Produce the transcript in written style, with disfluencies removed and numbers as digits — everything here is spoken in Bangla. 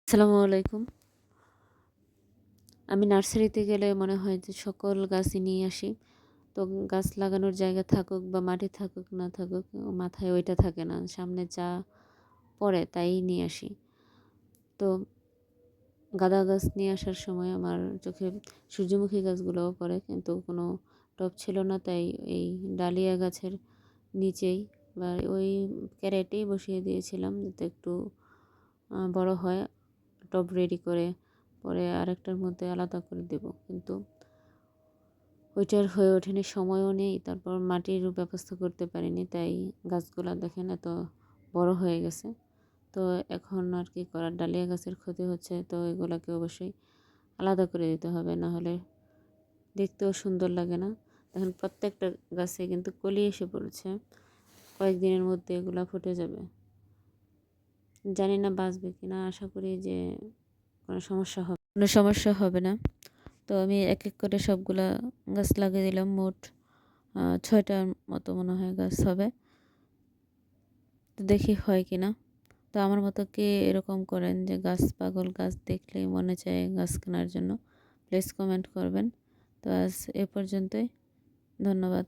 আসসালামু আলাইকুম। আমি নার্সারিতে গেলে মনে হয় যে সকল গাছই নিয়ে আসি। তো গাছ লাগানোর জায়গা থাকুক বা মাটি থাকুক না থাকুক, মাথায় ওইটা থাকে না। সামনে যা পড়ে তাই নিয়ে আসি। তো গাঁদা গাছ নিয়ে আসার সময় আমার চোখে সূর্যমুখী গাছগুলোও পড়ে, কিন্তু কোনো টব ছিল না, তাই এই ডালিয়া গাছের নিচেই বা ওই ক্যারেটেই বসিয়ে দিয়েছিলাম যাতে একটু বড় হয়। টব রেডি করে পরে আরেকটার মধ্যে আলাদা করে দেব, কিন্তু ওইটার হয়ে ওঠেনি, সময়ও নেই, তারপর মাটির ব্যবস্থা করতে পারিনি, তাই গাছগুলা দেখেন এত বড় হয়ে গেছে। তো এখন আর কি করার, ডালিয়া গাছের ক্ষতি হচ্ছে, তো এগুলাকে অবশ্যই আলাদা করে দিতে হবে, না হলে দেখতেও সুন্দর লাগে না। দেখেন প্রত্যেকটা গাছে কিন্তু কলি এসে পড়েছে, কয়েকদিনের মধ্যে এগুলা ফুটে যাবে। জানি না বাঁচবে কিনা, আশা করি যে কোনো সমস্যা হবে না। তো আমি এক এক করে সবগুলা গাছ লাগিয়ে দিলাম, মোট 6টার মতো মনে হয় গাছ হবে। তো দেখি হয় কিনা। তো আমার মতো কে এরকম করেন যে গাছ পাগল, গাছ দেখলেই মনে চায় গাছ কেনার জন্য, প্লিজ কমেন্ট করবেন। তো আজ এ পর্যন্তই, ধন্যবাদ।